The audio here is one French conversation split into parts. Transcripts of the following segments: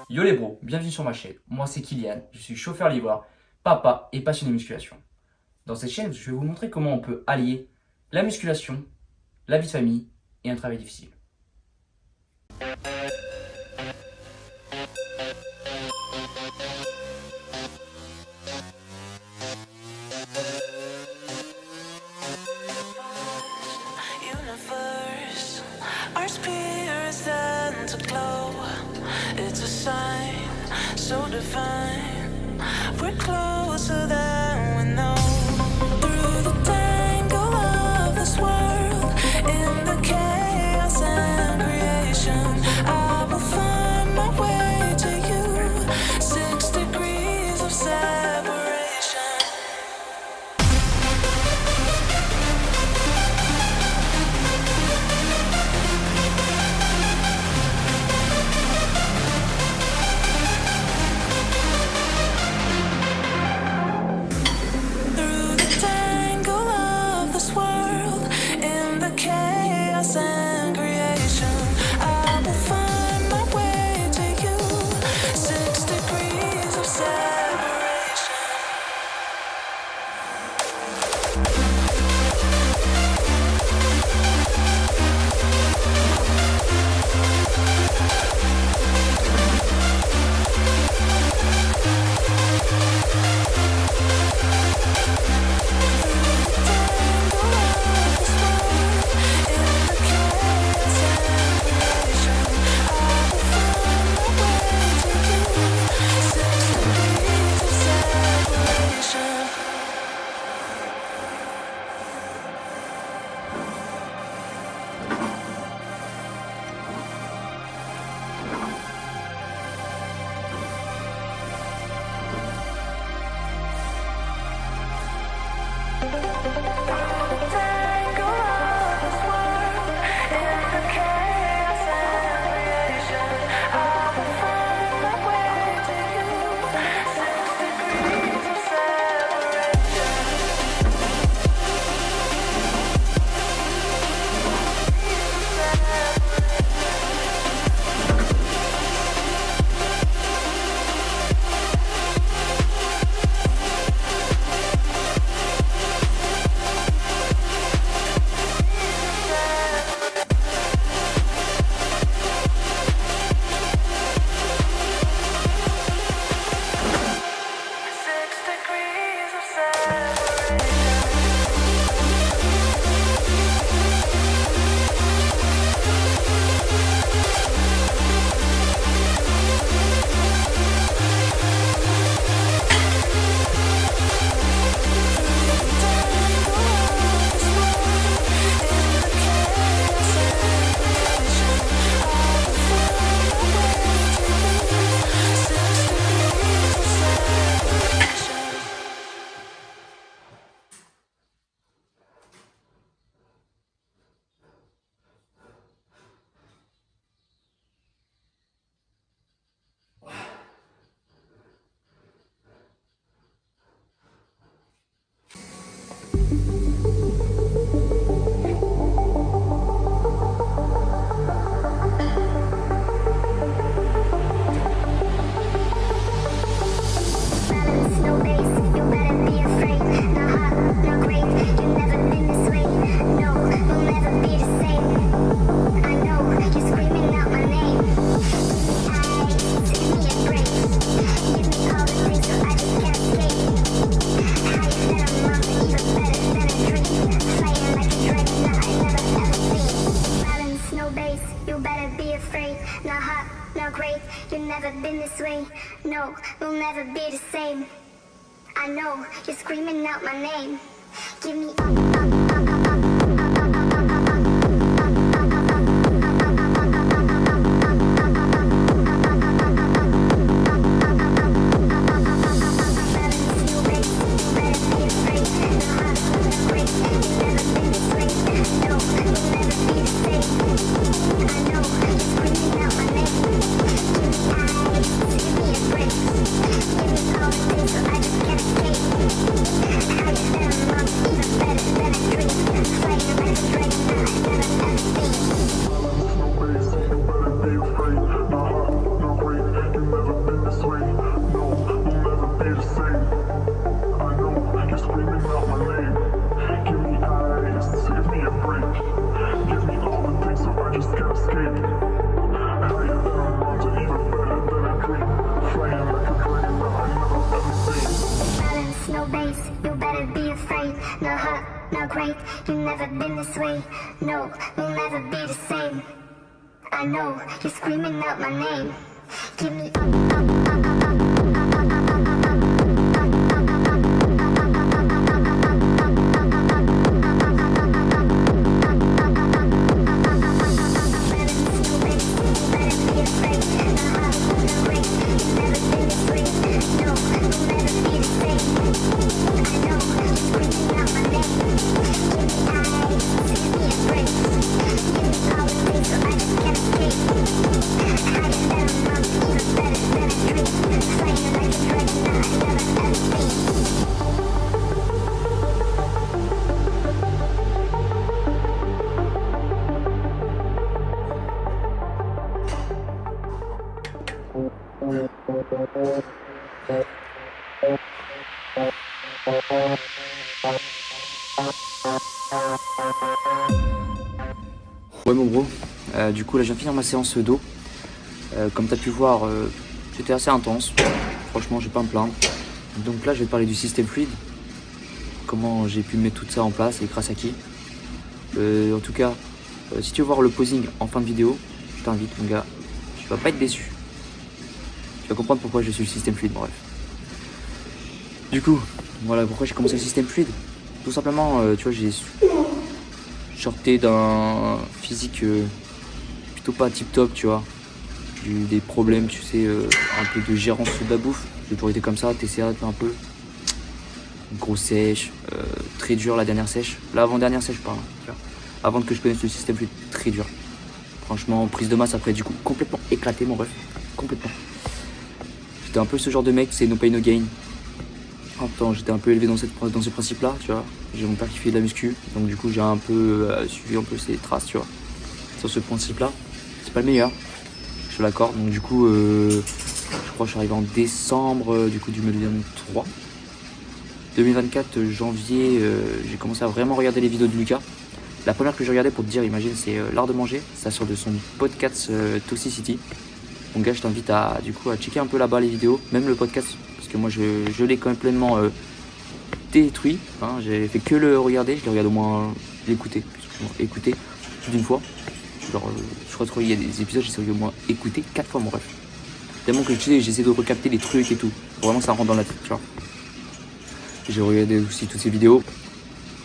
Yo les bros, bienvenue sur ma chaîne. Moi c'est Kylian, je suis chauffeur livreur, papa et passionné de musculation. Dans cette chaîne, je vais vous montrer comment on peut allier la musculation, la vie de famille et un travail difficile. Universe, our spirits tend to glow. It's a sign so divine. We're closer than we know. Through the tangle of this world, in the chaos and creation, I will find my way to you. 6 degrees of separation. Through the tangle of this world, in the chaos and creation, I will find my way to you. 6 degrees of separation. No base, you better be afraid. Not hot, not great. You've never been this way. No, we'll never be the same. I know you're screaming out my name. Give me a break. Give me all the things so I just can't escape. Higher than a mountain, even better than a dream. Flying like a dragon that I never ever seen. Balance, no base, you better be afraid. Not hot, not great. You've never been this way. No, we'll never be the same. I know you're screaming out my name. Give me all the things so I just can't escape. Higher than a mountain, even better than a dream. way. No, we'll never be the same. I know you're screaming out my name. Give me Ouais mon bro, du coup là je viens de finir ma séance d'eau. Comme tu as pu voir, c'était assez intense. Franchement, je vais pas me plaindre. Donc là, je vais te parler du système fluide. Comment j'ai pu mettre tout ça en place et grâce à qui. En tout cas, si tu veux voir le posing en fin de vidéo, je t'invite mon gars. Tu vas pas être déçu. Tu vas comprendre pourquoi je suis le système fluide, bref. Du coup, voilà pourquoi j'ai commencé le système fluide. Tout simplement, tu vois, j'ai sorti d'un physique plutôt pas tip top, tu vois. J'ai eu des problèmes, tu sais, un peu de gérance de la bouffe. J'ai toujours été comme ça, TCA un peu. Grosse sèche, très dur la dernière sèche. L'avant-dernière sèche, pardon. Avant que je connaisse le système fluide, très dur. Franchement, prise de masse après, du coup, complètement éclaté, mon ref. Complètement. J'étais un peu ce genre de mec, c'est no pain no gain. En même temps, j'étais un peu élevé dans ce principe-là, tu vois. J'ai mon père qui fait de la muscu, donc du coup, j'ai un peu suivi un peu ses traces, tu vois. Sur ce principe-là, c'est pas le meilleur. Je te l'accorde, donc du coup, je crois que je suis arrivé en décembre du coup du 2023. 2024, janvier, j'ai commencé à vraiment regarder les vidéos de Lucas. La première que je regardais, pour te dire, imagine, c'est L'Art de Manger. Ça sort de son podcast Toxicity. Donc gars, je t'invite à checker un peu là-bas les vidéos, même le podcast, parce que moi je l'ai quand même pleinement détruit. Hein. J'ai fait que le regarder, je l'ai regardé au moins l'écouter plus d'une fois. Genre, je crois qu'il y a des épisodes, j'ai au moins écouté 4 fois mon ref. Tellement que j'essaie de recapter les trucs et tout. Vraiment ça rentre dans la tête, tu vois. J'ai regardé aussi toutes ces vidéos.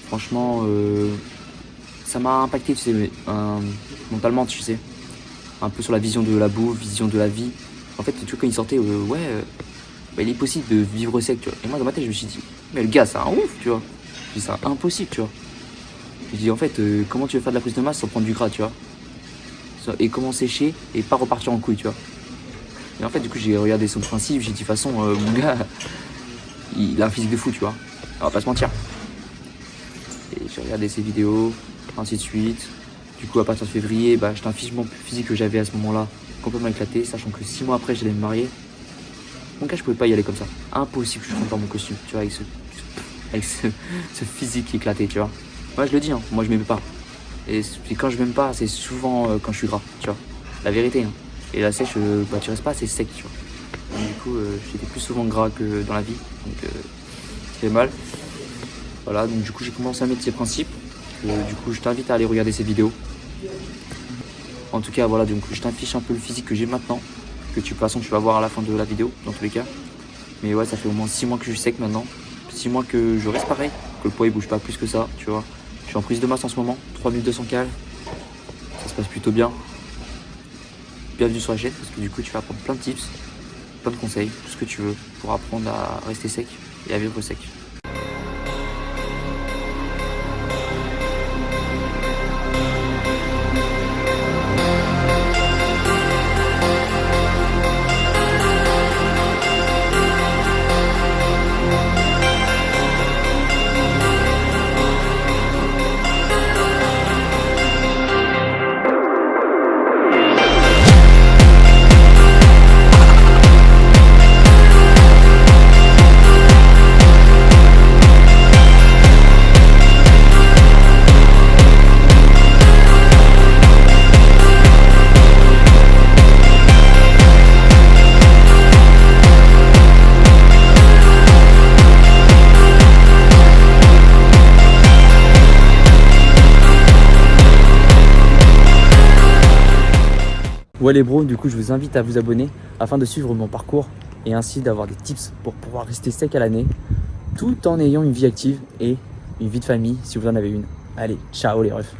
Franchement, ça m'a impacté, tu sais, mentalement, tu sais. Un peu sur la vision de la bouffe, vision de la vie. En fait, tu vois, quand il sortait, il est possible de vivre sec, tu vois. Et moi, dans ma tête, je me suis dit, mais le gars, c'est un ouf, tu vois. Je dis, c'est impossible, tu vois. Je dis, en fait, comment tu veux faire de la prise de masse sans prendre du gras, tu vois. Et comment sécher et pas repartir en couille, tu vois. Et en fait, du coup, j'ai regardé son principe, j'ai dit, de toute façon, mon gars, il a un physique de fou, tu vois. On va pas se mentir. Et j'ai regardé ses vidéos, ainsi de suite. Du coup, à partir de février, j'étais un physique que j'avais à ce moment-là complètement éclaté, sachant que 6 mois après, j'allais me marier. Mon gars, je pouvais pas y aller comme ça. Impossible que je rentre dans mon costume, tu vois, avec ce physique éclaté, tu vois. Moi, je le dis, hein, moi, je m'aime pas. Et quand je m'aime pas, c'est souvent quand je suis gras, tu vois. La vérité, hein. Et la sèche, tu restes pas assez sec, tu vois. Donc, du coup, j'étais plus souvent gras que dans la vie. Donc, ça fait mal. Voilà, donc du coup, j'ai commencé à mettre ces principes. Du coup, je t'invite à aller regarder ces vidéos. En tout cas, voilà, donc je t'affiche un peu le physique que j'ai maintenant. Que de toute façon, tu vas voir à la fin de la vidéo, dans tous les cas. Mais ouais, ça fait au moins 6 mois que je suis sec maintenant. 6 mois que je reste pareil. Que le poids, il bouge pas plus que ça, tu vois. Je suis en prise de masse en ce moment, 3200 cal. Ça se passe plutôt bien. Bienvenue sur la chaîne, parce que du coup, tu vas apprendre plein de tips, plein de conseils, tout ce que tu veux pour apprendre à rester sec et à vivre sec. Ouais les bros, du coup je vous invite à vous abonner afin de suivre mon parcours et ainsi d'avoir des tips pour pouvoir rester sec à l'année tout en ayant une vie active et une vie de famille si vous en avez une. Allez, ciao les refs.